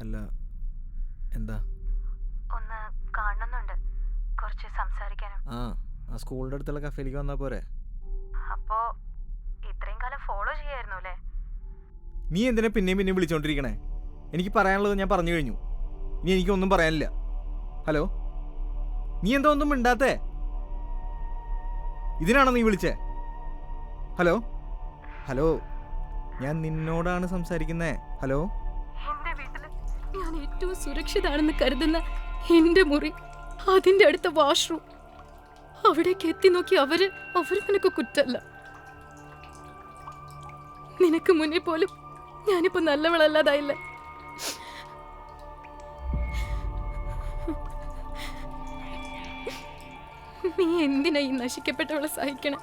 അല്ല എന്താ? ഒന്ന് കാണുന്നുണ്ട്, കുറച്ച് സംസാരിക്കാനും. ആ സ്കൂളിൻ്റെ അടുത്തുള്ള കഫേയിലേക്ക് വന്നാൽ പോരെ? അപ്പോ ഇത്രയും കാലം ഫോളോ ചെയ്യായിരുന്നു അല്ലേ? നീ എന്തിനാ പിന്നെയും വിളിച്ചോണ്ടിരിക്കണേ? എനിക്ക് പറയാനുള്ളത് ഞാൻ പറഞ്ഞു കഴിഞ്ഞു. ഇനി എനിക്കൊന്നും പറയാനില്ല. ഹലോ, നീ എന്താ ഒന്നും മിണ്ടാത്തേ? ഇതിനാണോ നീ വിളിച്ചേ? ഹലോ ഹലോ, ഞാൻ നിന്നോടാണ് സംസാരിക്കുന്നേ. ഹലോ. എന്റെ വീട്ടില് ഞാൻ ഏറ്റവും സുരക്ഷിതാണെന്ന് കരുതുന്ന എന്റെ മുറി, അതിന്റെ അടുത്ത വാഷ്റൂം, അവിടേക്ക് എത്തി നോക്കി അവര് നിനക്ക് കുറ്റല്ല. നിനക്ക് മുന്നിൽ പോലും ഞാനിപ്പോ നല്ലവളല്ലാതായില്ല. നീ എന്തിനാ ഈ നശിക്കപ്പെട്ടവളെ സഹിക്കണേ?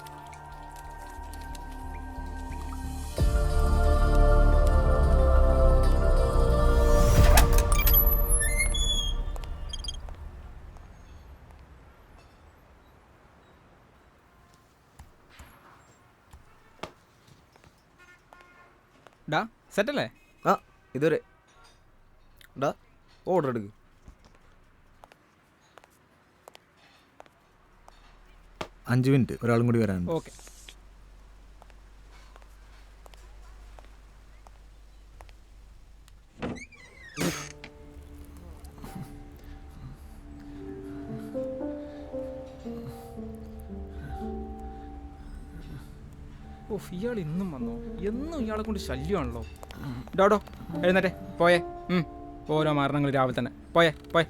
ഡാ സെറ്റല്ലേ? ആ ഇതുവരെ ഡാ ഓർഡർ എടുക്ക്. അഞ്ച് മിനിറ്റ്, ഒരാളും കൂടി വരാനുണ്ട്. ഓക്കെ. ഓ ഇയാൾ ഇന്നും വന്നോ? എന്നും ഇയാളെ കൊണ്ട് ശല്യമാണല്ലോ. ഡോഡോ എഴുന്നേറ്റെ പോയേ. ഓരോ മരണങ്ങൾ രാവിലെ തന്നെ. പോയേ പോയേ.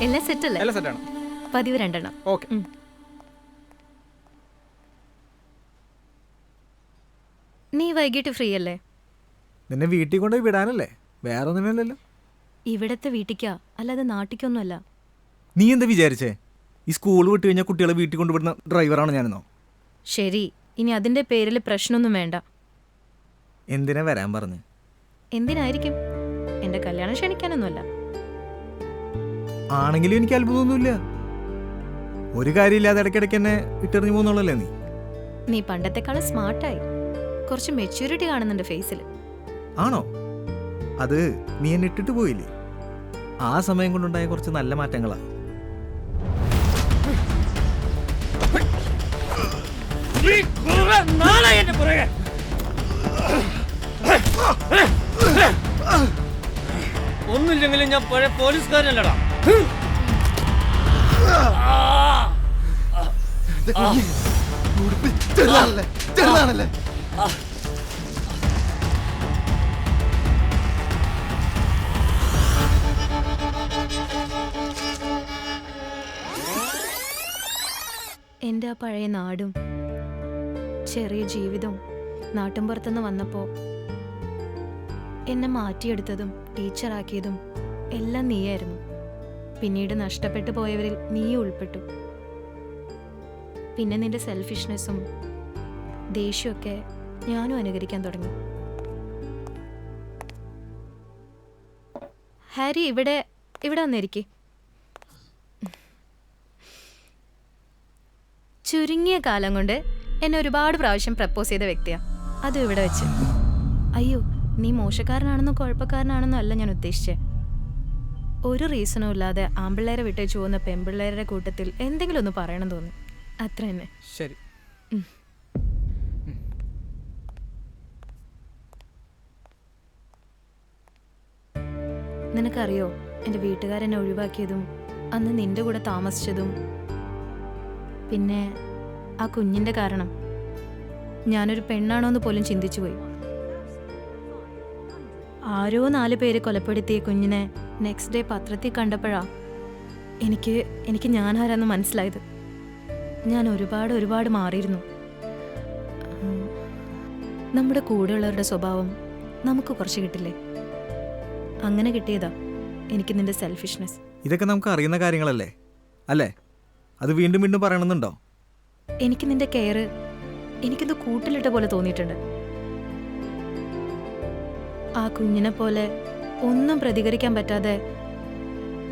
എല്ലാം സെറ്റല്ലേ? എല്ലാം സെറ്റാണ്. പതിവ് 2 എണ്ണം. ഓക്കെ. നീ വൈകിട്ട് ഫ്രീ അല്ലേ? നിന്നെ വീട്ടിൽ കൊണ്ടുപോയി വിടാനല്ലേ, വേറെ ഒന്നിനല്ലല്ലോ. ഇവിടത്തെ വീട്ടിക്കാ, അല്ലാതെ നാട്ടിക്കൊന്നുമല്ല. നീ എന്താ വിചാരിച്ചേ? ഈ സ്കൂൾ വിട്ട് കഴിഞ്ഞാൽ കുട്ടികളെ വീട്ടിൽ കൊണ്ടുവിടുന്ന ഡ്രൈവറാണ് ഞാനെന്നോ? ശരി, ഇനി അതിന്റെ പേരിൽ പ്രശ്നമൊന്നും വേണ്ട. എന്തിനാ വരാൻ പറഞ്ഞ്? എന്തിനായിരിക്കും? എന്റെ കല്യാണം ക്ഷണിക്കാനൊന്നുമല്ല. ആണെങ്കിലും എനിക്ക് അത്ഭുതമൊന്നുമില്ല. ഒരു കാര്യമില്ലാതെ ഇടയ്ക്കിടയ്ക്ക് എന്നെ ഇട്ടെറിഞ്ഞു പോകുന്നുള്ളല്ലേ നീ? നീ പണ്ടത്തെക്കാളും സ്മാർട്ടായി, കുറച്ച് മെച്യൂരിറ്റി കാണുന്നുണ്ട് ഫേസിൽ. ആണോ? അത് നീ എന്നെ ഇട്ടിട്ട് പോയില്ലേ? ആ സമയം കൊണ്ടുണ്ടായ കുറച്ച് നല്ല മാറ്റങ്ങളാ. ഒന്നുമില്ലെങ്കിലും ഞാൻ പഴയ പോലീസുകാരനല്ലടാ. എൻ്റെ ആ പഴയ നാടും ചെറിയ ജീവിതവും നാട്ടിൻപുറത്തുനിന്ന് വന്നപ്പോൾ എന്നെ മാറ്റിയെടുത്തതും ടീച്ചറാക്കിയതും എല്ലാം നീയായിരുന്നു. പിന്നീട് നഷ്ടപ്പെട്ടു പോയവരിൽ നീയും ഉൾപ്പെട്ടു. പിന്നെ നിന്റെ സെൽഫിഷ്നെസ്സും ദേഷ്യമൊക്കെ ഞാനും അനുകരിക്കാൻ തുടങ്ങി. ഹാരി, ഇവിടെ വന്നിരിക്കേ. ചുരുങ്ങിയ കാലം കൊണ്ട് എന്നെ ഒരുപാട് പ്രാവശ്യം പ്രപ്പോസ് ചെയ്ത വ്യക്തിയാ. അതും ഇവിടെ വെച്ച്. അയ്യോ, നീ മോശക്കാരനാണെന്നോ കുഴപ്പക്കാരനാണെന്നോ അല്ല ഞാൻ ഉദ്ദേശിച്ചേ. ഒരു റീസണും ഇല്ലാതെ ആമ്പിള്ളേരെ വിട്ടേച്ചു പോകുന്ന പെൺപിള്ളേരുടെ കൂട്ടത്തിൽ എന്തെങ്കിലും ഒന്ന് പറയണം തോന്നി, അത്ര തന്നെ. ശരി. നിനക്കറിയോ എൻ്റെ വീട്ടുകാരെന്നെ ഒഴിവാക്കിയതും അന്ന് നിന്റെ കൂടെ താമസിച്ചതും പിന്നെ ആ കുഞ്ഞിൻ്റെ കാരണം? ഞാനൊരു പെണ്ണാണോ എന്ന് പോലും ചിന്തിച്ചു പോയി. ആരോ 4 പേര് കൊലപ്പെടുത്തിയ കുഞ്ഞിനെ നെക്സ്റ്റ് ഡേ പത്രത്തിൽ കണ്ടപ്പോഴാ എനിക്ക് ഞാനാരാന്ന് മനസ്സിലായത്. ഞാൻ ഒരുപാട് മാറിയിരുന്നു. നമ്മുടെ കൂടെയുള്ളവരുടെ സ്വഭാവം നമുക്ക് കുറച്ച് കിട്ടില്ലേ? അങ്ങനെ കിട്ടിയതാ എനിക്ക് നിന്റെ സെൽഫിഷ്നെസ്. ഇതൊക്കെ നമുക്ക് അറിയുന്ന കാര്യങ്ങളല്ലേ അല്ലേ? അത് വീണ്ടും വീണ്ടും പറയണമെന്നുണ്ടോ? എനിക്ക് നിന്റെ കെയർ എനിക്കിത് കൂട്ടിലിട്ട പോലെ തോന്നിയിട്ടുണ്ട്. ആ കുഞ്ഞിനെ പോലെ ഒന്നും പ്രതികരിക്കാൻ പറ്റാതെ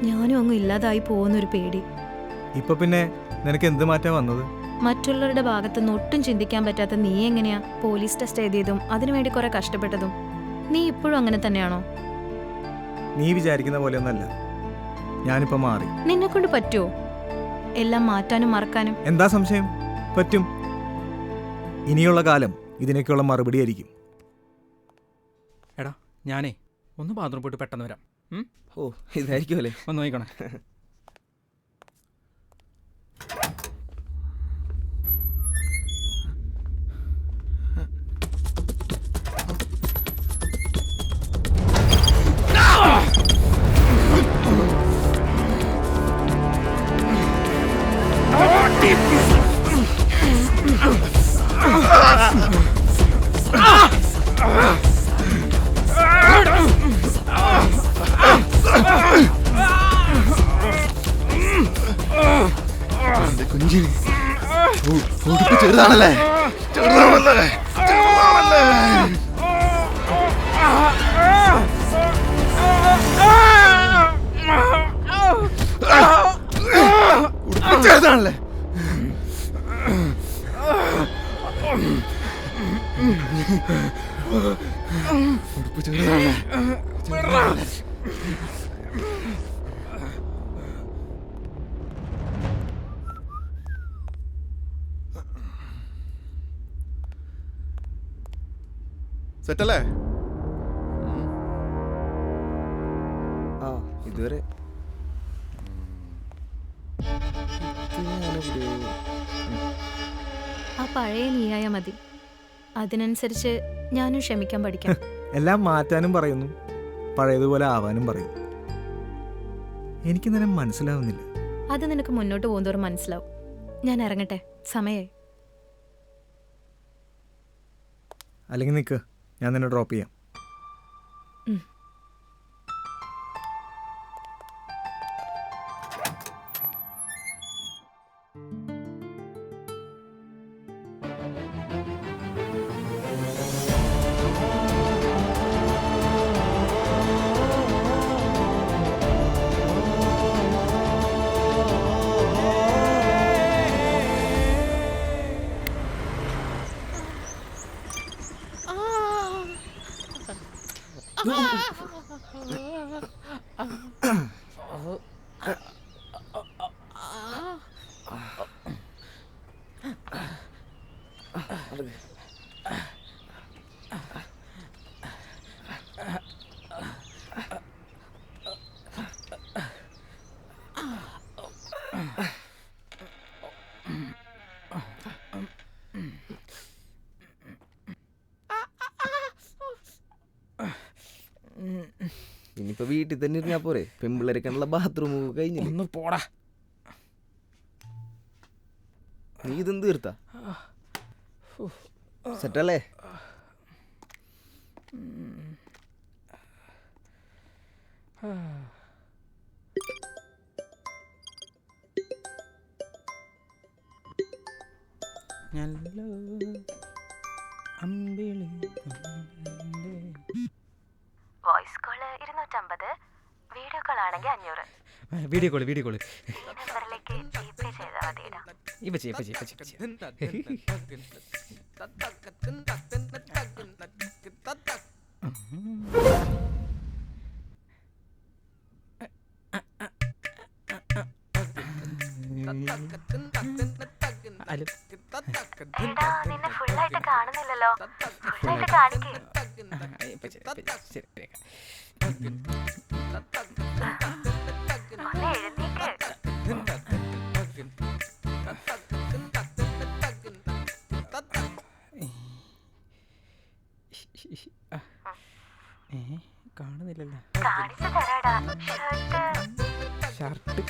ഞാനും അങ്ങ് ഇല്ലാതായി പോകുന്നൊരു പേടി. ഇപ്പൊ പിന്നെ നിനക്ക് എന്ത് മാറ്റാ വന്നത്? മറ്റുള്ളവരുടെ ഭാഗത്തുനിന്ന് ഒട്ടും ചിന്തിക്കാൻ പറ്റാത്ത നീ എങ്ങനെയാ പോലീസ് ടെസ്റ്റ് എഴുതിയതും അതിനുവേണ്ടി കുറെ കഷ്ടപ്പെട്ടതും? നീ ഇപ്പോഴും അങ്ങനെ തന്നെയാണോ? നീ വിചാരിക്കുന്ന പോലെയൊന്നല്ല. ഞാനിപ്പോ മാറി. നിന്നെ കൊണ്ട് പറ്റുമോ എല്ലാം മാറ്റാനും മറക്കാനും? എന്താ സംശയം? പറ്റും. ഇനിയുള്ള കാലം ഇതിനൊക്കെയുള്ള മറുപടി ആയിരിക്കും. എടാ ഞാനേ ഒന്ന് ബാത്റൂം പോയിട്ട് പെട്ടെന്ന് വരാം. ഓ ഇതായിരിക്കും അല്ലേ? ഒന്ന് നോക്കണേ. കുഞ്ഞിന് ഉടുപ്പ് ചെറുതാണല്ലേ? ഉടുപ്പ് ചെറുതാണല്ലേ? ഉടുപ്പ് ചെറുതാണല്ലേ? സെറ്റല്ലേ? ആ ഇതുവരെ ആ പഴയ നീയായ മതി. അതിനനുസരിച്ച് ഞാനും ക്ഷമിക്കാൻ പഠിക്കാം. എല്ലാം മാറ്റാനും പറയുന്നു, പഴയതുപോലെ ആവാനും പറയും. എനിക്ക് നിന്നെ മനസ്സിലാവുന്നില്ല. അത് നിനക്ക് മുന്നോട്ട് പോകുന്നതോറും മനസ്സിലാവും. ഞാൻ ഇറങ്ങട്ടെ, സമയമായി. അല്ലെങ്കിൽ നിൽക്ക്, ഞാൻ നിന്നെ ഡ്രോപ്പ് ചെയ്യാം. ഇനിയിപ്പോ വീട്ടിൽ തന്നെ ഇരുന്നാ പോരെ? പെമ്പിള്ളേരൊക്കെയുള്ള ബാത്റൂം കഴിഞ്ഞു. ഒന്ന് പോടാ. നീ ഇതും തീർത്താ സെറ്റല്ലേ? വോയിസ് കോള് 250, വീഡിയോ കോൾ ആണെങ്കിൽ 500. വീഡിയോ കോള് ഈ നമ്പറിലേക്ക് ജിപേ ചെയ്താൽ മതിയിടാ. ഇപ്പൊ ചെയ്യ. എടാ നിന്നെ ഫുള്ളായിട്ട് കാണുന്നില്ലല്ലോ. ഫുള്ളായിട്ട് കാണിക്കേ. ഒന്ന് എഴുന്നേക്ക്. കാണുന്നില്ലല്ലോ. കാണിച്ചു തരാടാ ഷർട്ട്. ഷർട്ട്,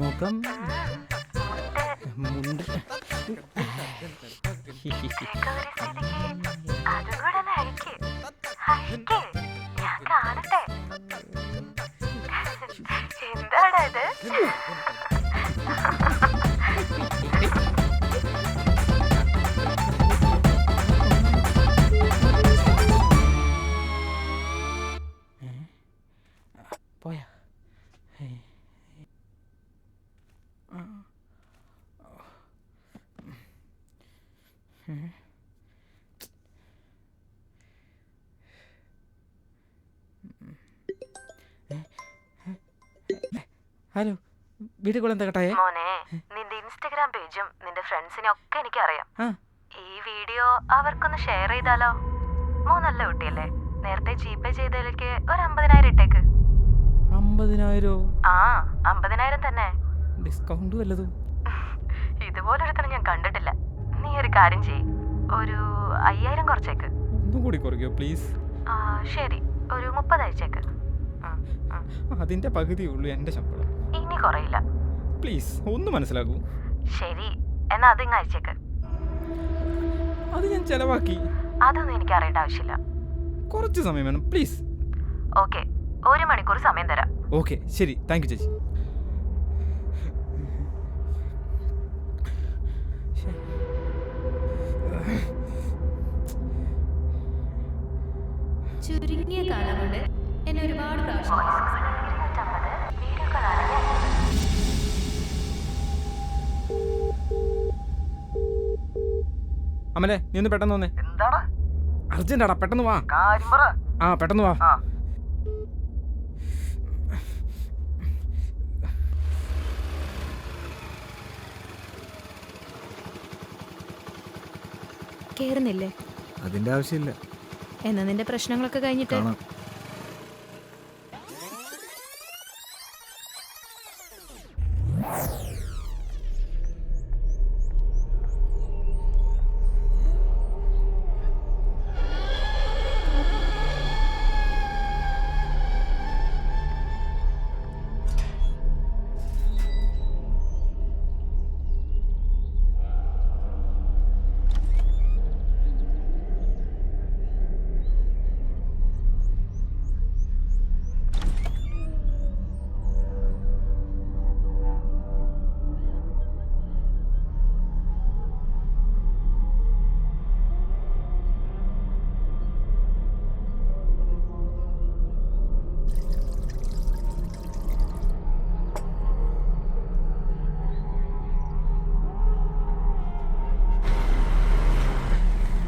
മുഖം, മുണ്ട്. അതും കൂടെ ഒന്ന് അഴിക്ക്. അഴിക്ക്. ഞാൻ കാണട്ടെ. എന്താടാ ഇത്? പോയാ ഹലോ, വീട്ടിൽ കൂടെ എന്താ കേട്ടായേ? മോനെ, നിന്റെ ഇൻസ്റ്റഗ്രാം പേജും നിന്റെ ഫ്രണ്ട്സിനെ ഒക്കെ എനിക്കറിയാം. ആ, ഈ വീഡിയോ അവർക്കൊന്ന് ഷെയർ ചെയ്താലോ? മോൻ നല്ല കുട്ടിയല്ലേ? നേരത്തെ ജീപേ ചെയ്തതിലേക്ക് ഒരു 50,000 ഇട്ടേക്ക്. 50,000? ആ, 50,000 തന്നെ. ഡിസ്കൗണ്ട് വല്ലതും? ഇതുപോലൊരുത്തനെ ഞാൻ കണ്ടിട്ടില്ല. നീ ഒരു കാര്യം ചെയ്യ്, ഒരു 5,000 കുറച്ചേക്ക്. ഒന്നും കൂടി കുറയ്ക്കോ പ്ലീസ്? ശരി, ഒരു 30 അയച്ചേക്ക്. അതിന്റെ പകുതിയേ ഉള്ളൂ എൻ്റെ ശമ്പളം. ഇനി കുറയില്ല. പ്ലീസ് ഒന്ന് മനസ്സിലാക്കൂ. ശരി, എന്നാ അതിങ്ങ് അയച്ചേക്ക്. അത് ഞാൻ ചെലവാക്കി. അതൊന്നും എനിക്ക് അറിയേണ്ട ആവശ്യമില്ല. കുറച്ച് സമയം വേണം പ്ലീസ്. ഓക്കെ, 1 മണിക്കൂർ സമയം തരാം. ഓക്കെ ശരി, താങ്ക് യു ചേച്ചി. ചുരുങ്ങിയ കാലം കൊണ്ട് എന്നെ ഒരുപാട് പ്രാവശ്യം 250 വീഡിയോ കോളാണ് ഞാൻ. അമലേ, നീ ഒന്ന് പെട്ടെന്ന് വന്നേ. എന്താടാ അർജന്റാടാ, പെട്ടെന്ന് വാ. കാര്യം പറ. ആ, പെട്ടെന്ന് വാ. കേറുന്നില്ലേ? അതിന്റെ ആവശ്യമില്ല. എന്നാ നിന്റെ പ്രശ്നങ്ങളൊക്കെ കഴിഞ്ഞിട്ട് കാണാം.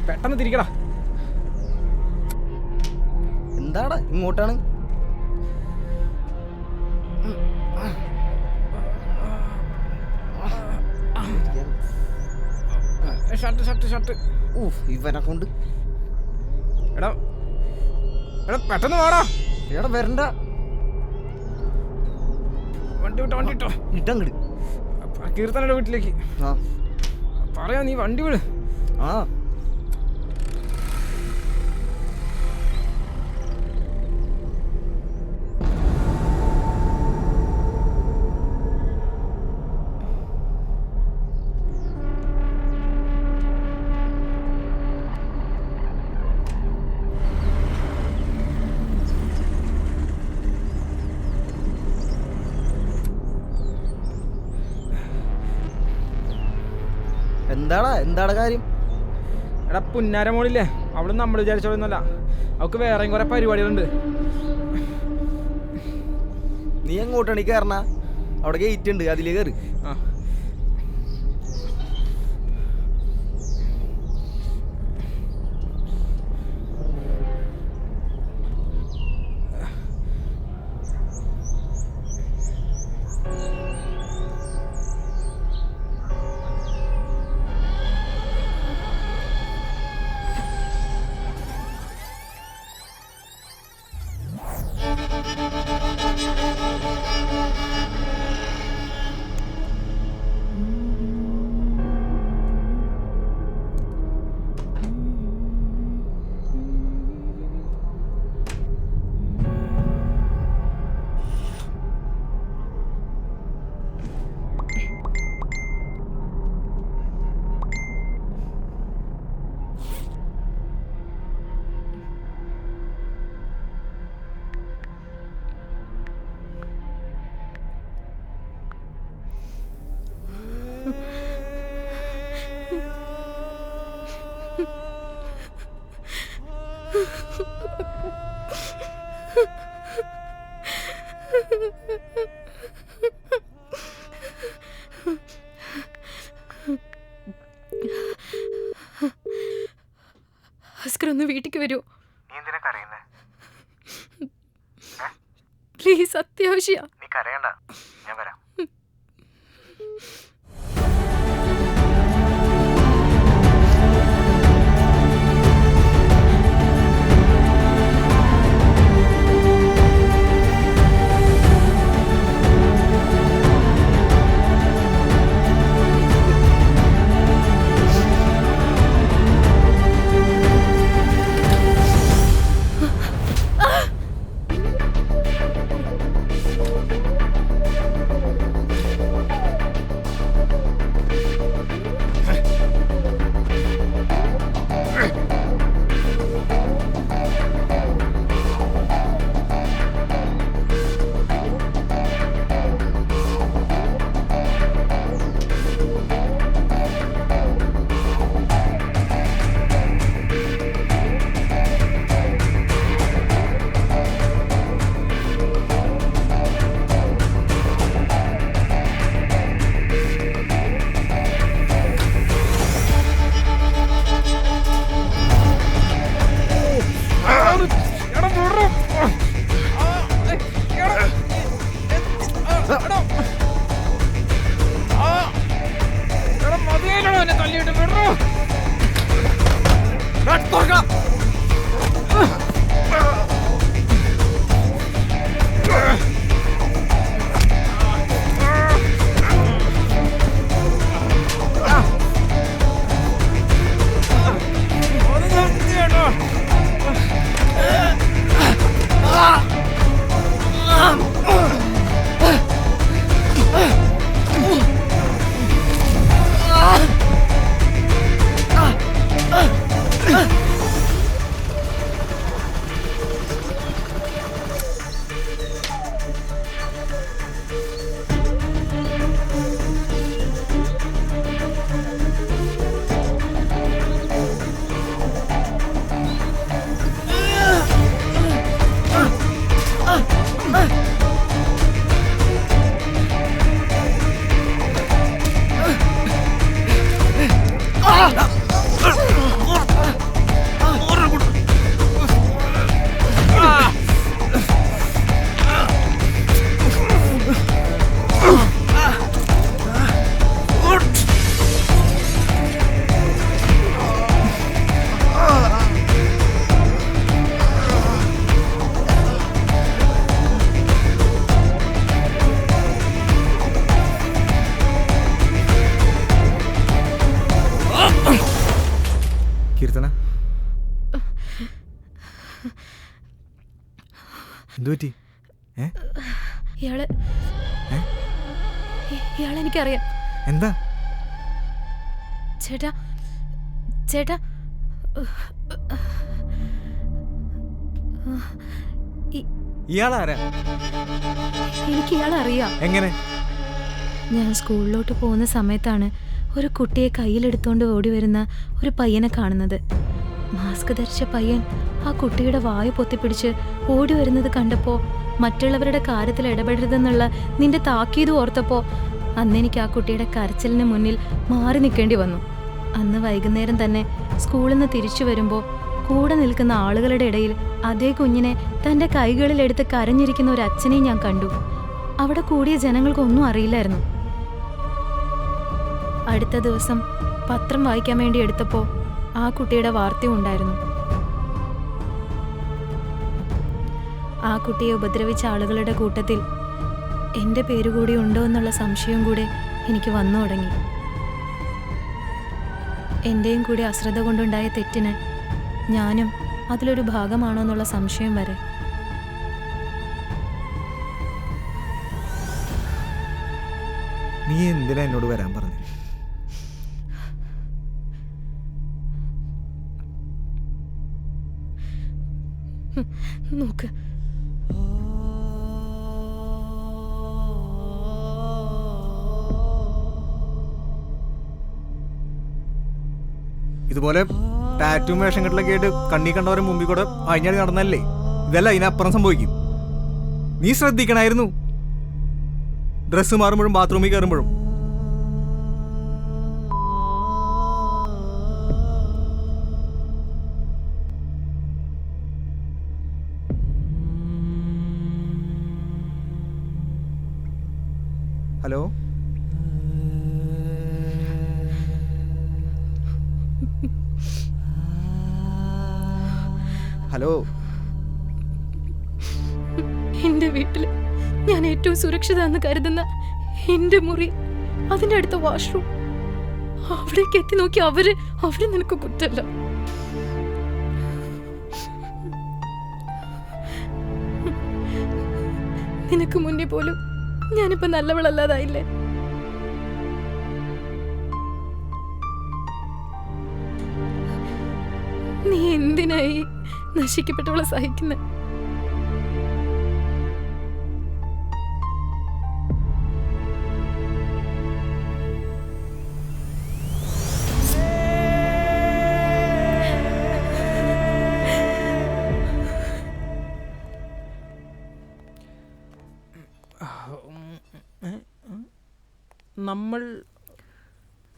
പെട്ടെന്ന് തിരിക്കടാ. എന്താടാ ഇങ്ങോട്ടാണ്? Shirt shirt shirt. ഇവനെ കൊണ്ട് എടാ എടാ പെട്ടെന്ന് വാടാ. എടാ വരണ്ട. വണ്ടി വിട്ടോ, വണ്ടി വിട്ടോ. ഇട്ടങ്ങട്. കീർത്തനയുടെ വീട്ടിലേക്ക് ആ പറയാ, നീ വണ്ടി വിട്. ആ എന്താടാ കാര്യം? എടാ പുന്നാര മോളില്ലേ, അവള് നമ്മൾ വിചാരിച്ചോളൊന്നുമല്ല. അവൾക്ക് വേറെയും കുറെ പരിപാടികളുണ്ട്. നീ എങ്ങോട്ടാണ് കയറണ? അവിടെ ഗേറ്റ് ഉണ്ട്, അതിലേ കയറി. ആ, ഭാസ്കർ ഒന്ന് വീട്ടിലേക്ക് വരൂ. നീ എന്തിനാ കരയുന്നേ? പ്ലീസ്, അത്യാവശ്യ. നീ കരയണ്ട, ഞാൻ വരാം. കീർത്തന, എന്തു പറ്റി? ഇയാളെനിക്കറിയാം. എന്താ? ചേട്ടാ ചേട്ടാ, ഇയാളാരാ? എനിക്ക് ഇയാളെ അറിയാം. എങ്ങനെ? ഞാൻ സ്കൂളിലോട്ട് പോകുന്ന സമയത്താണ് ഒരു കുട്ടിയെ കയ്യിലെടുത്തുകൊണ്ട് ഓടി വരുന്ന ഒരു പയ്യനെ കാണുന്നത്. മാസ്ക് ധരിച്ച പയ്യൻ ആ കുട്ടിയുടെ വായു പൊത്തിപ്പിടിച്ച് ഓടി വരുന്നത് കണ്ടപ്പോൾ മറ്റുള്ളവരുടെ കാര്യത്തിൽ ഇടപെടരുതെന്നുള്ള നിന്റെ താക്കീത് ഓർത്തപ്പോൾ അന്നെനിക്ക് ആ കുട്ടിയുടെ കരച്ചിലിന് മുന്നിൽ മാറി നിൽക്കേണ്ടി വന്നു. അന്ന് വൈകുന്നേരം തന്നെ സ്കൂളിൽ നിന്ന് തിരിച്ചു വരുമ്പോൾ കൂടെ നിൽക്കുന്ന ആളുകളുടെ ഇടയിൽ അതേ കുഞ്ഞിനെ തൻ്റെ കൈകളിലെടുത്ത് കരഞ്ഞിരിക്കുന്ന ഒരു അച്ഛനെയും ഞാൻ കണ്ടു. അവിടെ കൂടിയ ജനങ്ങൾക്കൊന്നും അറിയില്ലായിരുന്നു. അടുത്ത ദിവസം പത്രം വായിക്കാൻ വേണ്ടി എടുത്തപ്പോൾ ആ കുട്ടിയുടെ വാർത്തയും ഉണ്ടായിരുന്നു. ആ കുട്ടിയെ ഉപദ്രവിച്ച ആളുകളുടെ കൂട്ടത്തിൽ എൻ്റെ പേര് കൂടി ഉണ്ടോ എന്നുള്ള സംശയം കൂടെ എനിക്ക് വന്നു തുടങ്ങി. എൻ്റെയും കൂടി അശ്രദ്ധ കൊണ്ടുണ്ടായ തെറ്റിന് ഞാനും അതിലൊരു ഭാഗമാണോ എന്നുള്ള സംശയം വരെ. നീ എന്തിനാ എന്നോട് വരാൻ പറഞ്ഞു? നോക്ക്, ഇതുപോലെ ടാറ്റു വേഷം കെട്ടിലൊക്കെ ആയിട്ട് കണ്ണി കണ്ടവരെ മുമ്പിൽ കൂടെ അഴിഞ്ഞാടി നടന്നല്ലേ ഇതല്ല ഇതിനപ്പുറം സംഭവിക്കും. നീ ശ്രദ്ധിക്കണമായിരുന്നു. ഡ്രസ്സ് മാറുമ്പോഴും ബാത്റൂമിൽ കയറുമ്പോഴും. ഹലോ ഹലോ എന്റെ വീട്ടില് ഞാൻ ഏറ്റവും സുരക്ഷിത എന്ന് കരുതുന്ന എന്റെ മുറി, അതിന്റെ അടുത്ത വാഷ്റൂം, അവിടേക്ക് എത്തി നോക്കി അവര് നിനക്ക് കുറ്റല്ല. നിനക്ക് മുന്നേ പോലും ഞാനിപ്പോ നല്ലവളല്ലാതായില്ലേ? നീ എന്തിനായി നശിക്കപ്പെട്ടവളെ സഹിക്കുന്നെ? നമ്മൾ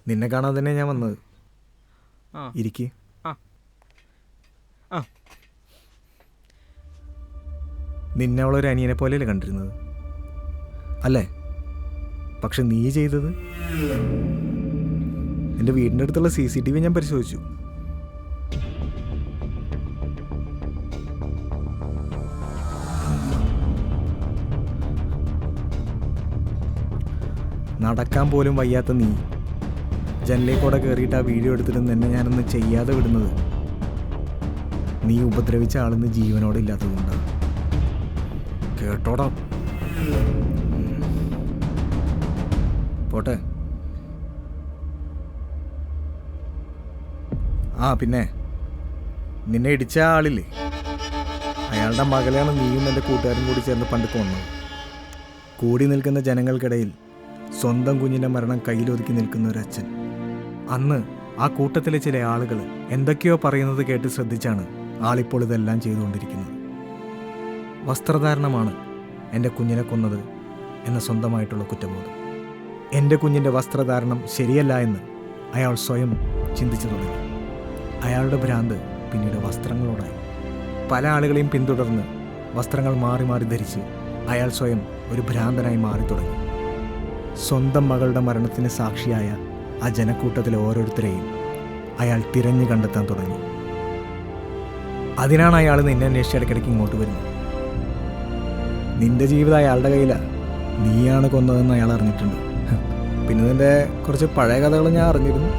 നിന്നെ കാണാൻ തന്നെ ഞാൻ വന്നത്. ആ ഇരിക്ക്. ആ ആ നിന്നെ അവളൊരു അനിയനെ പോലെയല്ലേ കണ്ടിരുന്നത് അല്ലേ? പക്ഷെ നീ ചെയ്തത്, എൻ്റെ വീടിൻ്റെ അടുത്തുള്ള CCTV ഞാൻ പരിശോധിച്ചു. നടക്കാൻ പോലും വയ്യാത്ത നീ ജനലേക്കൂടെ കയറിയിട്ട് ആ വീഡിയോ എടുത്തിട്ട് നിന്നെ ഞാനൊന്ന് ചെയ്യാതെ വിടുന്നത് നീ ഉപദ്രവിച്ച ആളിന്ന് ജീവനോടെ ഇല്ലാത്തതുകൊണ്ടാണ്. കേട്ടോടാ. പോട്ടെ. ആ പിന്നെ നിന്നെ ഇടിച്ച ആളില്ലേ, അയാളുടെ മകളെയാണ് നീയും എൻ്റെ കൂട്ടുകാരും കൂടി ചേർന്ന് പണ്ട് കൊന്നത്. കൂടി നിൽക്കുന്ന ജനങ്ങൾക്കിടയിൽ സ്വന്തം കുഞ്ഞിൻ്റെ മരണം കയ്യിലൊതുക്കി നിൽക്കുന്ന ഒരു അച്ഛൻ. അന്ന് ആ കൂട്ടത്തിലെ ചില ആളുകൾ എന്തൊക്കെയോ പറയുന്നത് കേട്ട് ശ്രദ്ധിച്ചാണ് ആളിപ്പോൾ ഇതെല്ലാം ചെയ്തുകൊണ്ടിരിക്കുന്നത്. വസ്ത്രധാരണമാണ് എൻ്റെ കുഞ്ഞിനെ കൊന്നത് എന്ന സ്വന്തമായിട്ടുള്ള കുറ്റബോധം. എൻ്റെ കുഞ്ഞിൻ്റെ വസ്ത്രധാരണം ശരിയല്ല എന്ന് അയാൾ സ്വയം ചിന്തിച്ചു തുടങ്ങി. അയാളുടെ ഭ്രാന്ത് പിന്നീട് വസ്ത്രങ്ങളോടായി. പല ആളുകളെയും പിന്തുടർന്ന് വസ്ത്രങ്ങൾ മാറി മാറി ധരിച്ച് അയാൾ സ്വയം ഒരു ഭ്രാന്തനായി മാറി തുടങ്ങി. സ്വന്തം മകളുടെ മരണത്തിന് സാക്ഷിയായ ആ ജനക്കൂട്ടത്തിലെ ഓരോരുത്തരെയും അയാൾ തിരഞ്ഞു കണ്ടെത്താൻ തുടങ്ങി. അതിനാണ് അയാൾ നിന്നെ അന്വേഷിച്ച് ഇടയ്ക്കിടയ്ക്ക് ഇങ്ങോട്ട് വരുന്നത്. നിന്റെ ജീവിതം അയാളുടെ കയ്യിലാണ്. നീയാണ് കൊന്നതെന്ന് അയാൾ അറിഞ്ഞിട്ടുണ്ട്. പിന്നെ നിന്റെ കുറച്ച് പഴയ കഥകൾ ഞാൻ അറിഞ്ഞിരുന്നു.